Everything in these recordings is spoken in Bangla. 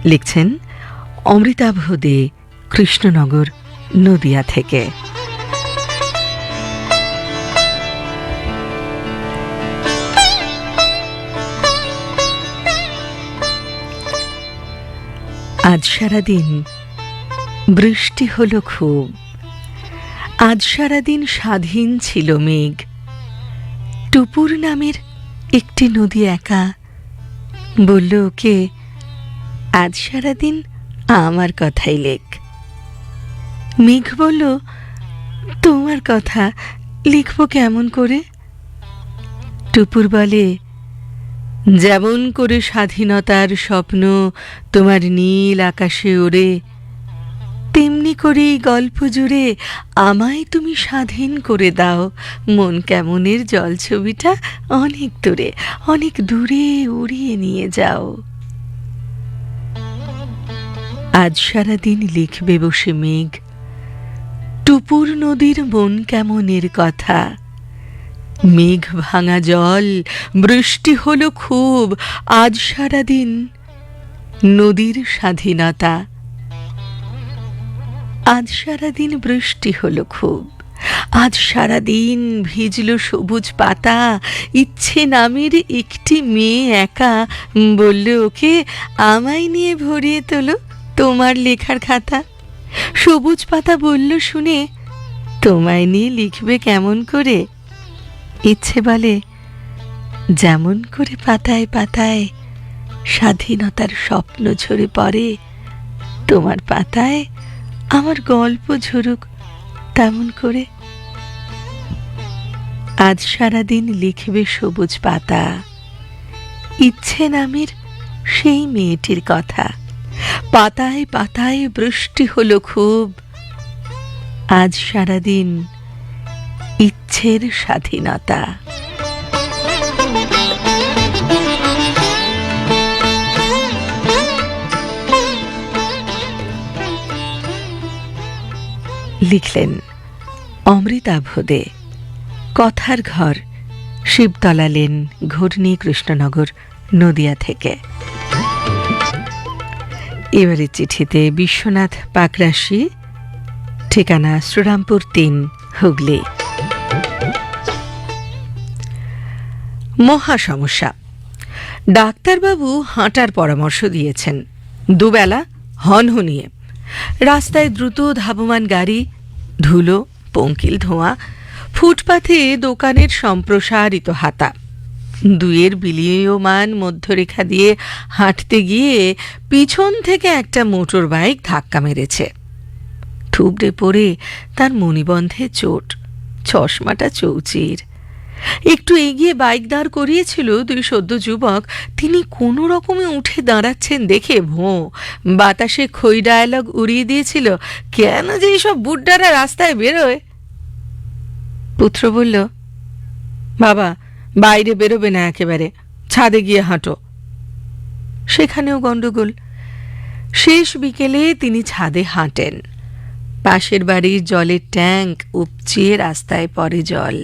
লিখছেন অমৃতাভ দে, কৃষ্ণনগর, নদিয়া থেকে। আজ সারাদিন বৃষ্টি হলো খুব। আজ সারাদিন স্বাধীন ছিল মেঘ। টুপুর নামের একটি নদী একা বলল ওকে, আজ সারাদিন আমার কথাই লেখ। মেঘ বলল, তোমার কথা লিখব কেমন করে? টুপুর বলে, যেমন করে স্বাধীনতার স্বপ্ন তোমার নীল আকাশে ওড়ে, তেমনি করেই গল্প জুড়ে আমায় তুমি স্বাধীন করে দাও। মন কেমনের জলছবিটা অনেক দূরে, অনেক দূরে উড়িয়ে নিয়ে যাও। আজ সারাদিন লিখবে বসে মেঘ টুপুর নদীর মন কেমনের কথা। মেঘ ভাঙা জল, বৃষ্টি হলো খুব। আজ সারাদিন নদীর স্বাধীনতা। আজ সারাদিন বৃষ্টি হলো খুব। আজ সারাদিন ভিজল সবুজ পাতা। ইচ্ছে নামের একটি মেয়ে একা বলল ওকে, আমায় নিয়ে ভরিয়ে তোলো তোমার লেখার খাতা। সবুজ পাতা বলল শুনে, তোমায় নিয়ে লিখবে কেমন করে? ইচ্ছে বলে, যেমন করে পাতায় পাতায় স্বাধীনতার স্বপ্ন ঝরে পড়ে, তোমার পাতায় আমার গল্প ঝরুক তেমন করে। আজ সারাদিন লিখবে সবুজ পাতা, ইচ্ছে নামের সেই মেয়েটির কথা। পাতায় পাতায় বৃষ্টি হলো খুব। আজ সারাদিন ইচ্ছের স্বাধীনতা। লিখলেন অমৃতাভ দে। কথার ঘর, শিবতলা লেন, ঘূর্ণি, কৃষ্ণনগর, নদিয়া থেকে। এবারে চিঠিতে বিশ্বনাথ পাকরাশি, ঠিকানা শ্রীরামপুর ৩, হুগলি। মহা সমস্যা। ডাক্তারবাবু হাঁটার পরামর্শ দিয়েছেন, দুবেলা হনহনিয়ে। রাস্তায় দ্রুত ধাবমান গাড়ি, ধুলো, পঙ্কিল ধোঁয়া, ফুটপাথে দোকানের সম্প্রসারিত হাতা। দুয়ের বিলীয়মান মধ্যরেখা দিয়ে হাঁটতে গিয়ে পিছন থেকে একটা মোটর বাইক ধাক্কা মেরেছে। থুবড়ে পড়ে তার মণিবন্ধে চোট, চশমাটা চৌচির। একটু এগিয়ে বাইক দাঁড় করিয়েছিল দুই সদ্য যুবক। তিনি কোনো রকমে উঠে দাঁড়াচ্ছেন দেখে ভোঁ বাতাসে খই ডায়ালগ উড়িয়ে দিয়েছিল, কেন যে এইসব বুড্ডারা রাস্তায় বেরোয়। পুত্র বলল, বাবা বাইরে বেরোবে না, একেবারে ছাদে গিয়ে হাঁটো। সেখানেও গণ্ডগোল। শেষ বিকেলে তিনি ছাদে হাঁটেন। পাশের বাড়ির জলের ট্যাঙ্ক উপচিয়ে রাস্তায় পড়ে জল।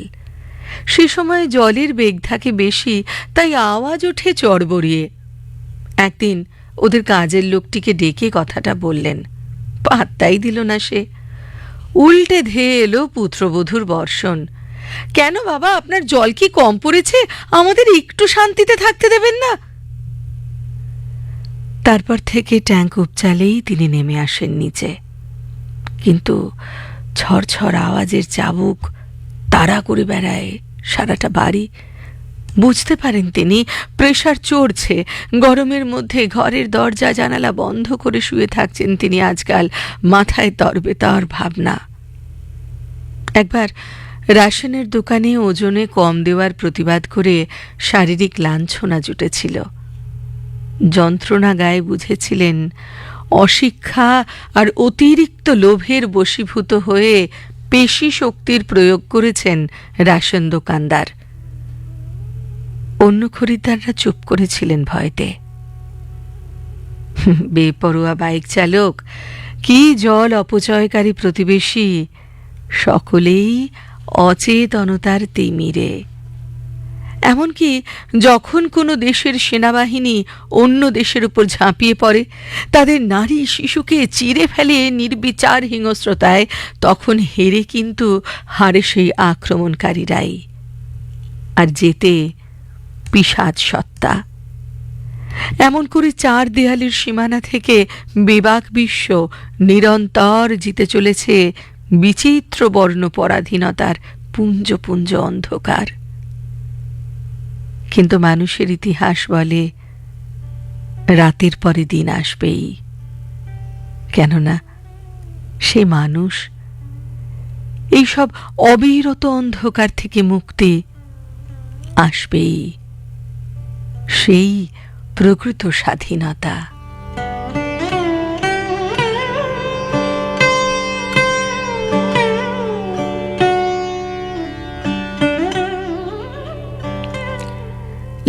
সে সময় জলের বেগ থাকে বেশি, তাই আওয়াজ ওঠে চড়বড়িয়ে। একদিন ওদের কাজের লোকটিকে ডেকে কথাটা বললেন, পাত্তাই দিল না সে। উল্টে ধেয়ে এলো পুত্রবধূর বর্ষণ। কেন বাবা, আপনার জল কি কম পড়েছে? আমাদের একটু শান্তিতে থাকতে দেবেন না? তারপর থেকে ট্যাঙ্ক উপচালেই তিনি নেমে আসেন নিচে। কিন্তু ঝরঝর আওয়াজের চাবুক তাড়া করে বেড়ায় সারাটা বাড়ি। বুঝতে পারেন তিনি প্রেশার চড়ছে। গরমের মধ্যে ঘরের দরজা জানালা বন্ধ করে শুয়ে থাকছেন তিনি আজকাল, মাথায় তরবেতর ভাবনা। একবার রেশনের দোকানে ওজনে কম দেওয়ার প্রতিবাদ করে শারীরিক লাঞ্ছনা জুটেছিল। যন্ত্রণা গায়ে বুঝেছিলেন। অশিক্ষা আর অতিরিক্ত লোভের বশীভূত হয়ে পেশি শক্তির প্রয়োগ করেছেন রেশন দোকানদার। অন্য খরিদ্দাররা চুপ করেছিলেন ভয়তে। বেপরোয়া বাইক চালক, কি জল অপচয়কারী প্রতিবেশী, সকলেই অচেতনতার তিমিরে। এমনকি যখন কোনো দেশের সেনাবাহিনী অন্য দেশের উপর ঝাঁপিয়ে পড়ে, তাদের নারী শিশুকে চিরে ফেলে নির্বিচার হিংস্রতায়, তখন হেরে কিন্তু হারে সেই আক্রমণকারীরাই, আর যেতে পিশাচ সত্তা। এমন করে চার দেয়ালের সীমানা থেকে বেবাক বিশ্ব নিরন্তর জিতে চলেছে বিচিত্র বর্ণ পরাধীনতার পুঞ্জ পুঞ্জ অন্ধকার। কিন্তু মানুষের ইতিহাস বলে রাতের পরে দিন আসবেই, কেননা সে মানুষ এইসব অবিরত অন্ধকার থেকে মুক্তি আসবেই, সেই প্রকৃত স্বাধীনতা।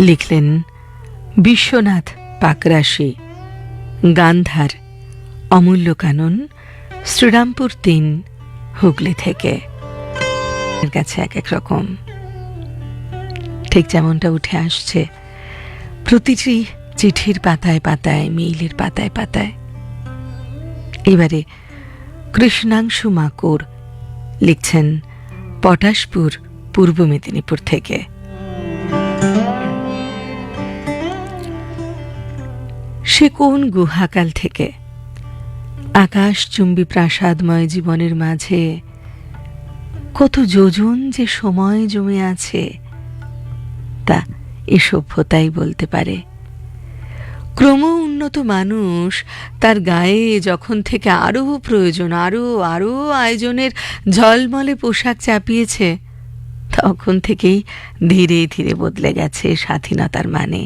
লিখলেন বিশ্বনাথ পাকরাশি, গান্ধার, অমূল্য কানন, শ্রীরামপুর ৩, হুগলি থেকে। এর কাছে এক এক রকম, ঠিক যেমনটা উঠে আসছে প্রতিটি চিঠির পাতায় পাতায়, মেইলের পাতায় পাতায়। এবারে কৃষ্ণাংশু মাকুর লিখছেন পটাশপুর, পূর্ব মেদিনীপুর থেকে। সে কোন গুহাকাল থেকে আকাশচুম্বী প্রাসাদময় জীবনের মাঝে কত যোজন যে সময় জমে আছে, তা এ সভ্যতাই বলতে পারে। ক্রম উন্নত মানুষ তার গায়ে যখন থেকে আরও প্রয়োজন, আরও আরও আয়োজনের ঝলমলে পোশাক চাপিয়েছে, তখন থেকেই ধীরে ধীরে বদলে গেছে স্বাধীনতার মানে।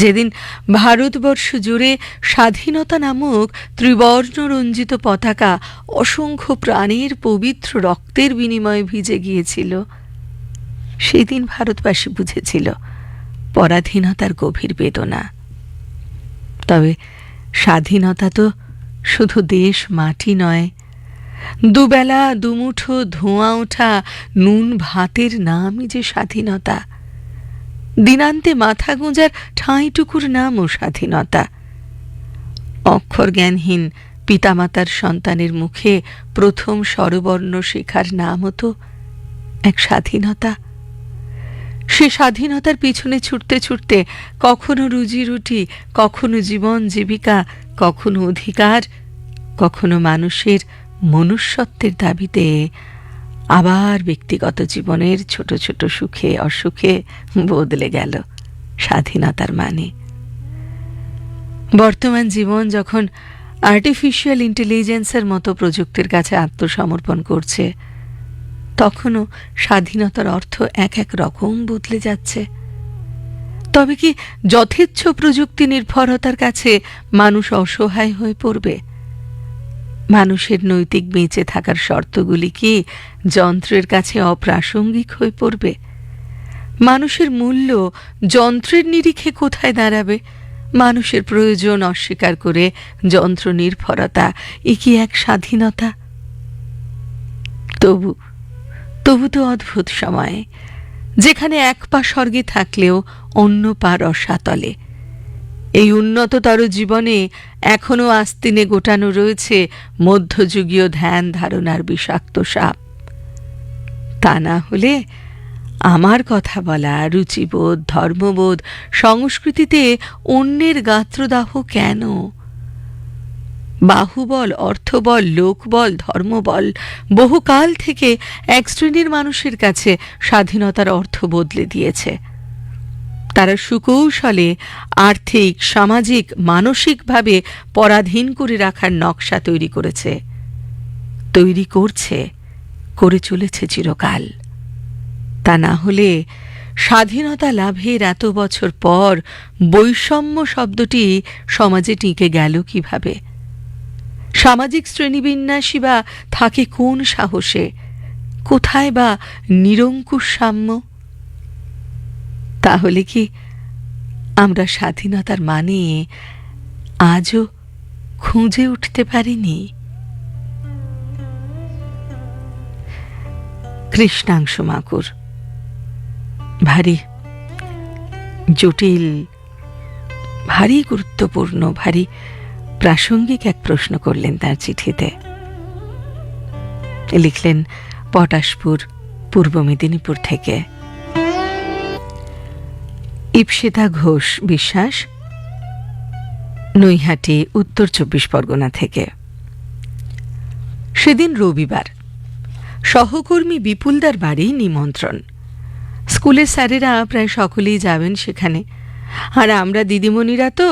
যেদিন ভারতবর্ষ জুড়ে স্বাধীনতা নামক ত্রিবর্ণ রঞ্জিত পতাকা অসংখ্য প্রাণের পবিত্র রক্তের বিনিময়ে ভিজে গিয়েছিল, সেদিন ভারতবাসী বুঝেছিল পরাধীনতার গভীর বেদনা। তবে স্বাধীনতা তো শুধু দেশ মাটি নয়, দুবেলা দুমুঠো ধোঁয়া ওঠা নুন ভাতের নামই যে স্বাধীনতা। দিনান্তে মাথা গোঁজার ঠাঁইটুকুর নামও স্বাধীনতা। অক্ষর জ্ঞানহীন পিতামাতার সন্তানের মুখে প্রথম স্বরবর্ণ শেখার নামও তো এক স্বাধীনতা। সে স্বাধীনতার পিছনে ছুটতে ছুটতে কখনো রুজি রুটি, কখনো জীবন জীবিকা, কখনো অধিকার, কখনো মানুষের মনুষ্যত্বের দাবিতে, আবার ব্যক্তিগত জীবনের ছোট ছোট সুখে অসুখে বদলে গেল স্বাধীনতার মানে। বর্তমান জীবন যখন আর্টিফিশিয়াল ইন্টেলিজেন্সের মতো প্রযুক্তির কাছে আত্মসমর্পণ করছে, তখনও স্বাধীনতার অর্থ এক এক রকম বদলে যাচ্ছে। তবে কি যথেচ্ছ প্রযুক্তি নির্ভরতার কাছে মানুষ অসহায় হয়ে পড়বে? মানুষের নৈতিক বেঁচে থাকার শর্তগুলি কি যন্ত্রের কাছে অপ্রাসঙ্গিক হয়ে পড়বে? মানুষের মূল্য যন্ত্রের নিরিখে কোথায় দাঁড়াবে? মানুষের প্রয়োজন অস্বীকার করে যন্ত্র নির্ভরতা, এ কি এক স্বাধীনতা? তবু তো অদ্ভুত সময়, যেখানে এক পা স্বর্গে থাকলেও অন্য পা রসাতলে। এই উন্নততর জীবনে এখনো আস্তিনে গোটানো রয়েছে মধ্যযুগীয় ধ্যান ধারণার বিষাক্ত সাপ। তা না হলে আমার কথা বলা, রুচিবোধ, ধর্মবোধ, সংস্কৃতিতে অন্যের গাত্রদাহ কেন? বাহুবল, অর্থবল, লোকবল, ধর্মবল বহুকাল থেকে এক শ্রেণীর মানুষের কাছে স্বাধীনতার অর্থ বদলে দিয়েছে। তারা সুকৌশলে আর্থিক, সামাজিক, মানসিকভাবে পরাধীন করে রাখার নকশা তৈরি করেছে, তৈরি করছে, করে চলেছে চিরকাল। তা না হলে স্বাধীনতা লাভের এত বছর পর বৈষম্য শব্দটি সমাজে টিকে গেল কিভাবে? সামাজিক শ্রেণীবিন্যাসই বা থাকে কোন সাহসে? কোথায় বা নিরঙ্কুশ সাম্য? তাহলে কি আমরা স্বাধীনতার মানে আজও খুঁজে উঠতে পারিনি? কৃষ্ণাংশু মাকুর, ভারী জটিল, ভারী গুরুত্বপূর্ণ, ভারী প্রাসঙ্গিক এক প্রশ্ন করলেন তার চিঠিতে। লিখলেন পটাশপুর, পূর্ব মেদিনীপুর থেকে। ইপ্সিতা ঘোষ বিশ্বাস, নৈহাটি, উত্তর 24 পরগনা থেকে। সেদিন রবিবার, সহকর্মী বিপুলদার বাড়ি নিমন্ত্রণ। স্কুলের স্যারেরা প্রায় সকলেই যাবেন সেখানে, আর আমরা দিদিমণিরা তো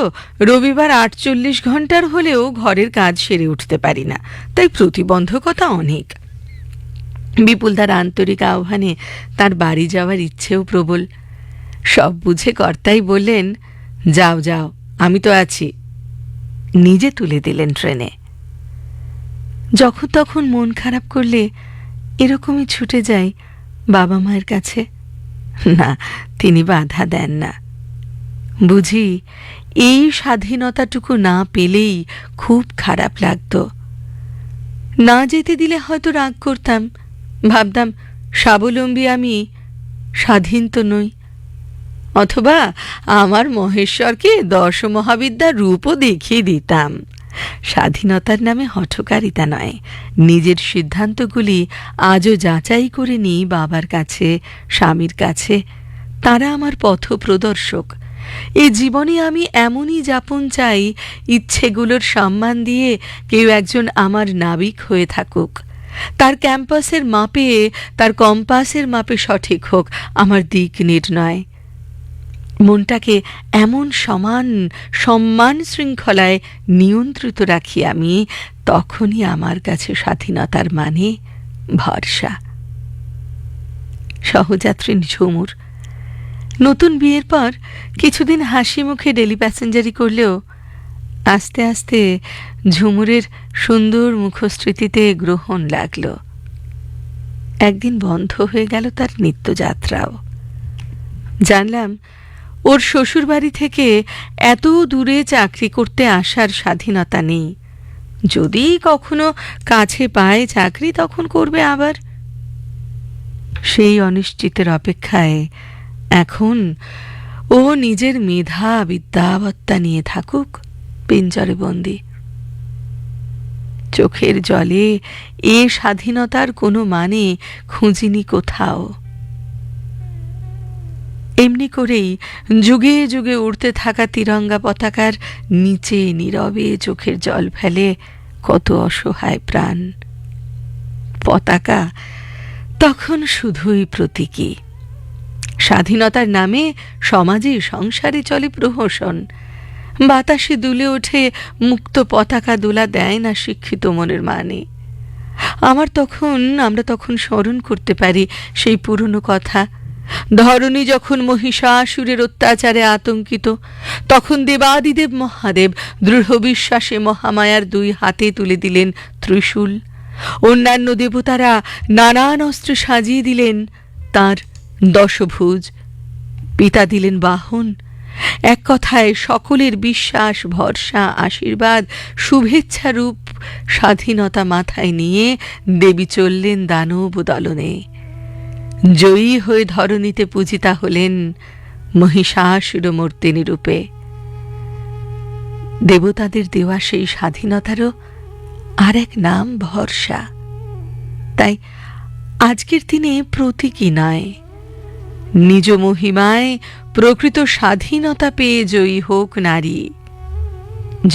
রবিবার 48 ঘন্টার হলেও ঘরের কাজ সেরে উঠতে পারি না, তাই প্রতিবন্ধকতা অনেক। বিপুলদার আন্তরিক আহ্বানে তার বাড়ি যাওয়ার ইচ্ছেও প্রবল। সব বুঝে কর্তাই বললেন, যাও যাও, আমি তো আছি। নিজে তুলে দিলেন ট্রেনে। যখন তখন মন খারাপ করলে এরকমই ছুটে যাই বাবা মায়ের কাছে। না, তিনি বাধা দেন না। বুঝি এই স্বাধীনতাটুকু না পেলেই খুব খারাপ লাগতো। না যেতে দিলে হয়তো রাগ করতাম, ভাবতাম স্বাবলম্বী আমি, স্বাধীন তো নই। অথবা আমার মহেশ্বরকে 10 মহাবিদ্যার রূপও দেখিয়ে দিতাম। স্বাধীনতার নামে হঠকারিতা নয়, নিজের সিদ্ধান্তগুলি আজও যাচাই করে নিই বাবার কাছে, স্বামীর কাছে। তারা আমার পথ প্রদর্শক। এই জীবনে আমি এমনই যাপন চাই, ইচ্ছেগুলোর সম্মান দিয়ে কেউ একজন আমার নাবিক হয়ে থাকুক। তার ক্যাম্পাসের মাপে, তার কম্পাসের মাপে সঠিক হোক আমার দিক নির্ণয়। মনটাকে এমন সম্মান শৃঙ্খলায় নিয়ন্ত্রিত রাখি আমি, তখনই আমার কাছে স্বাধীনতার মানে ভরসা। সহযাত্রী ঝুমুর নতুন বিয়ের পর কিছুদিন হাসি মুখে ডেলি প্যাসেঞ্জারি করলেও আস্তে আস্তে ঝুমুরের সুন্দর মুখস্মৃতিতে গ্রহণ লাগল। একদিন বন্ধ হয়ে গেল তার নিত্যযাত্রাও। জানলাম ওর শ্বশুরবাড়ি থেকে এত দূরে চাকরি করতে আসার স্বাধীনতা নেই। যদি কখনো কাছে পায় চাকরি, তখন করবে আবার। সেই অনিশ্চিতের অপেক্ষায় এখন ও নিজের মেধা বিদ্যাবত্তা নিয়ে থাকুক পিঞ্জরে বন্দি। চোখের জলে এ স্বাধীনতার কোনো মানে খুঁজিনি কোথাও। এমনি করেই যুগে যুগে উড়তে থাকা তিরঙ্গা পতাকার নিচে নীরবে চোখের জল ফেলে কত অসহায় প্রাণ। পতাকা তখন শুধুই প্রতীকী। স্বাধীনতার নামে সমাজে সংসারে চলে প্রহসন। বাতাসে দুলে ওঠে মুক্ত পতাকা, দোলা দেয় না শিক্ষিত মনের মানে। আমরা তখন স্মরণ করতে পারি সেই পুরনো কথা। ধরণী যখন মহিষাসুরের অত্যাচারে আতঙ্কিত, তখন দেবাদিদেব মহাদেব দৃঢ় বিশ্বাসে মহামায়ার 2 হাতে তুলে দিলেন ত্রিশূল। অন্যান্য দেবতারা নানান অস্ত্রে সাজিয়ে দিলেন তার দশভুজ। পিতা দিলেন বাহন। এক কথায় সকলের বিশ্বাস, ভরসা, আশীর্বাদ, শুভেচ্ছা রূপ স্বাধীনতা মাথায় নিয়ে দেবী চললেন দানব দলনে। জয়ী হয়ে ধরণীতে পূজিতা হলেন মহিষাসুরমর্দিনী রূপে। দেবতাদের দেওয়া সেই স্বাধীনতারও আর এক নাম ভরসা। তাই আজকের দিনে প্রতীকী নয়, নিজ মহিমায় প্রকৃত স্বাধীনতা পেয়ে জয়ী হোক নারী,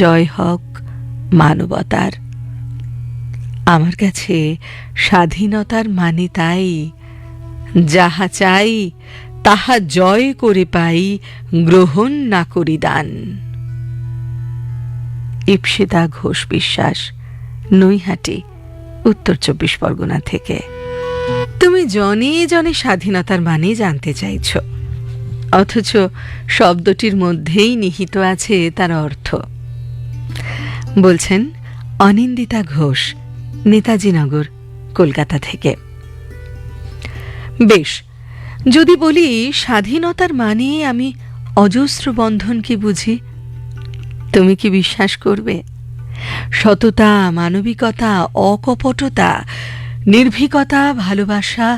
জয় হোক মানবতার। আমার কাছে স্বাধীনতার মানে তাই, যাহা চাই তাহা জয় করে পাই, গ্রহণ না করি দান। ইপ্সিতা ঘোষ বিশ্বাস, নৈহাটি, উত্তর 24 পরগনা থেকে। তুমি জনে জনে স্বাধীনতার মানে জানতে চাইছ, অথচ শব্দটির মধ্যেই নিহিত আছে তার অর্থ। বলছেন অনিন্দিতা ঘোষ, নেতাজি নগর, কলকাতা থেকে। বেশ, যদি বলি স্বাধীনতার মানে আমি অজস্র বন্ধনকে বুঝি, তুমি কি বিশ্বাস করবে? সততা, মানবিকতা, অকপটতা, নির্ভীকতা, ভালোবাসা,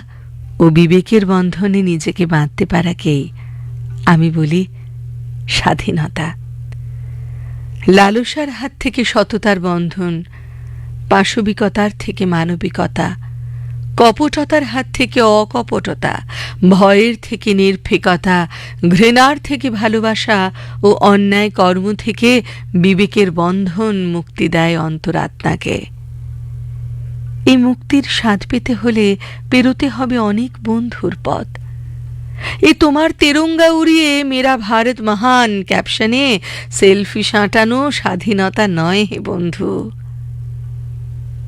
ও বিবেকের বন্ধনে নিজেকে বাঁধতে পারাকেই আমি বলি স্বাধীনতা। লালসার হাত থেকে সততার বন্ধন, পাশবিকতার থেকে মানবিকতা, কপটতার হাত থেকে অকপটতা, ভয়ের থেকে নির্ভীকতা, ঘৃণার থেকে ভালোবাসা ও অন্যায় কর্ম থেকে বিবেকের বন্ধন মুক্তি দেয় অন্তরাত্মাকে। এই মুক্তির স্বাদ পেতে হলে পেরোতে হবে অনেক বন্ধুর পথ। এ তোমার তেরঙ্গা উড়িয়ে মেরা ভারত মহান ক্যাপশনে সেলফি সাঁটানো স্বাধীনতা নয় হে বন্ধু।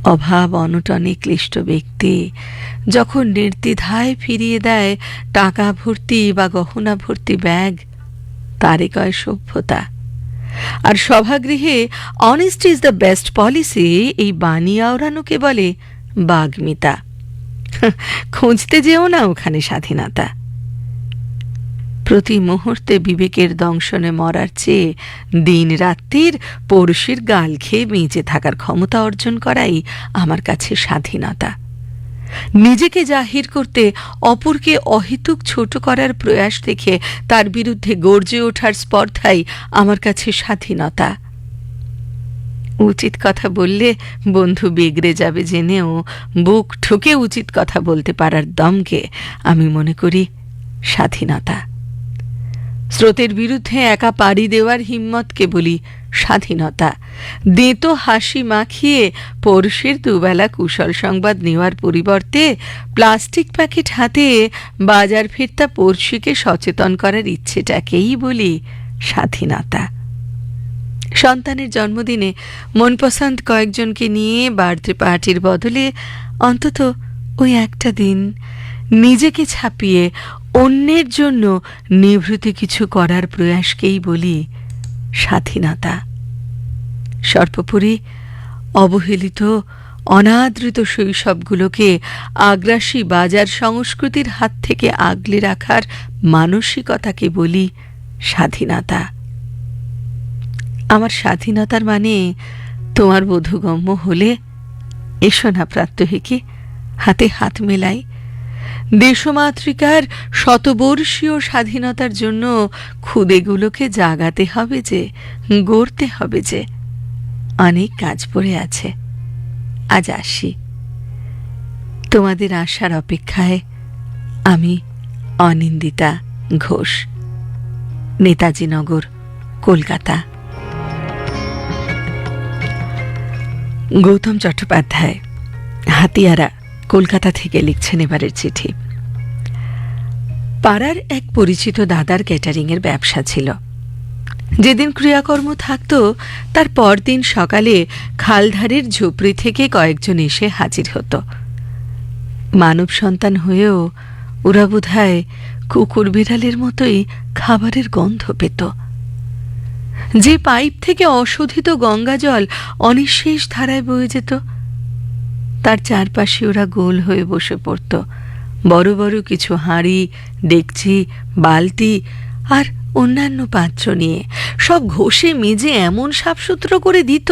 অভাব অনটনে ক্লিষ্ট ব্যক্তি যখন নির্দ্বিধায় ফিরিয়ে দেয় টাকা ভর্তি বা গহনা ভর্তি ব্যাগ, তারে কয় সভ্যতা। আর সভাগৃহে honest is the best policy এই বাণী আওড়ানোকে বলে বাগ্মিতা। খুঁজতে যেও না ওখানে স্বাধীনতা। প্রতি মুহূর্তে বিবেকের দংশনে মরার চেয়ে দিন রাত্রির পড়শির গাল খেয়ে বেঁচে থাকার ক্ষমতা অর্জন করাই আমার কাছে স্বাধীনতা। নিজেকে জাহির করতে অপরকে অহেতুক ছোট করার প্রয়াস দেখে তার বিরুদ্ধে গর্জে ওঠার স্পর্ধাই আমার কাছে স্বাধীনতা। উচিত কথা বললে বন্ধু বিগড়ে যাবে জেনেও বুক ঠুকে উচিত কথা বলতে পারার দমকে আমি মনে করি স্বাধীনতা। স্রোতের বিরুদ্ধে একা পাড়ি দেওয়ার হিম্মতকে বলি স্বাধীনতা। দেতো হাসি মাখিয়ে পড়শির দুবেলা কুশল সংবাদ নেওয়ার পরিবর্তে প্লাস্টিক প্যাকেট হাতে বাজার ফিরতা পড়শিকে সচেতন করার ইচ্ছেটাকেই বলি স্বাধীনতা। সন্তানের জন্মদিনে মনপসন্দ কয়েকজনকে নিয়ে বার্থডে পার্টির বদলে অন্তত ওই একটা দিন নিজেকে ছাপিয়ে অন্যের জন্য নিভৃত কিছু করার প্রয়াসকেই বলি স্বাধীনতা। সর্বোপরি অবহেলিত অনাদৃত শৈশবগুলোকে আগ্রাসী বাজার সংস্কৃতির হাত থেকে আগলে রাখার মানসিকতাকে বলি স্বাধীনতা। আমার স্বাধীনতার মানে তোমার বোধগম্য হলে এসো না প্রাত্যহিকে হাতে হাত মেলাই। দেশমাতৃকার শতবর্ষীয় স্বাধীনতার জন্য খুদেগুলোকে জাগাতে হবে যে, গড়তে হবে যে। অনেক কাজ পড়ে আছে। আজ আসি। তোমাদের আসার অপেক্ষায় আমি অনিন্দিতা ঘোষ, নেতাজি নগর, কলকাতা। গৌতম চট্টোপাধ্যায়, হাতিয়ারা, কলকাতা থেকে লিখছেন এবারের চিঠি। পাড়ার এক পরিচিত দাদার ক্যাটারিংয়ের ব্যবসা ছিল। যেদিন ক্রিয়াকর্ম থাকত তার পরদিন সকালে খালধারের ঝুপড়ি থেকে কয়েকজন এসে হাজির হতো। মানব সন্তান হয়েও ওরা বোধহয় কুকুর বিড়ালের মতোই খাবারের গন্ধ পেত। যে পাইপ থেকে অশোধিত গঙ্গা জল অনিঃশেষ ধারায় বয়ে যেত, তার চারপাশে ওরা গোল হয়ে বসে পড়ত। বড় বড় কিছু হাঁড়ি, ডেকচি, বালতি আর অন্যান্য পাত্র নিয়ে সব ঘষে মেজে এমন সাফসুতরো করে দিত,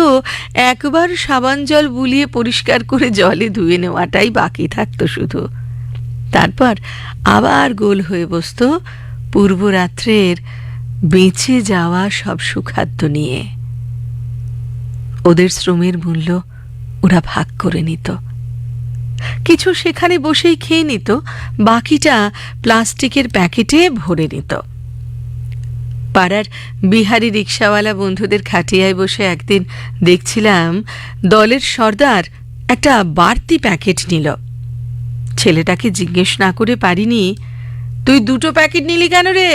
একবার সাবান জল বুলিয়ে পরিষ্কার করে জলে ধুয়ে নেওয়াটাই বাকি থাকতো শুধু। তারপর আবার গোল হয়ে বসত পূর্বরাত্রের বেঁচে যাওয়া সব সুখাদ্য নিয়ে। ওদের শ্রমের মূল্য ওরা ভাগ করে নিত। কিছু সেখানে বসেই খেয়ে নিত, বাকিটা প্লাস্টিকের প্যাকেটে ভরে নিত। পাড়ার বিহারি রিক্সাওয়ালা বন্ধুদের খাটিয়ায় বসে একদিন দেখছিলাম দলের সর্দার একটা বাড়তি প্যাকেট নিল। ছেলেটাকে জিজ্ঞেস না করে পারিনি, তুই 2টো প্যাকেট নিলি কেন রে?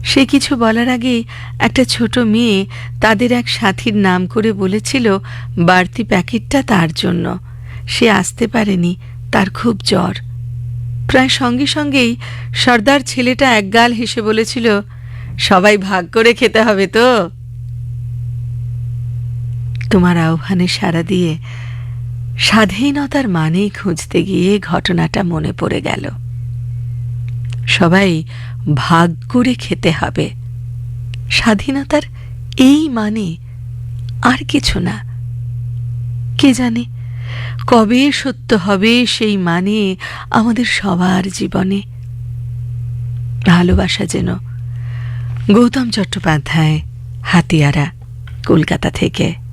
সে কিছু বলার আগেই একটা ছোট মেয়ে তাদের এক সাথীর নাম করে বলেছিল বাড়তি প্যাকেটটা তার জন্য। সে আসতে পারেনি, তার খুব জ্বর। প্রায় সঙ্গে সঙ্গেই সর্দার ছেলেটা একগাল হেসে বলেছিল, সবাই ভাগ করে খেতে হবে তো। তোমার আহ্বানে সাড়া দিয়ে স্বাধীনতার মানেই খুঁজতে গিয়ে ঘটনাটা মনে পড়ে গেল। সবাই ভাগ করে খেতে হবে, স্বাধীনতার এই মানে, আর কিছু না। কে জানে কবে সত্য হবে সেই মানে আমাদের সবার জীবনে? ভালোবাসা যেন। গৌতম চট্টোপাধ্যায়, হাতিয়ারা, কলকাতা থেকে।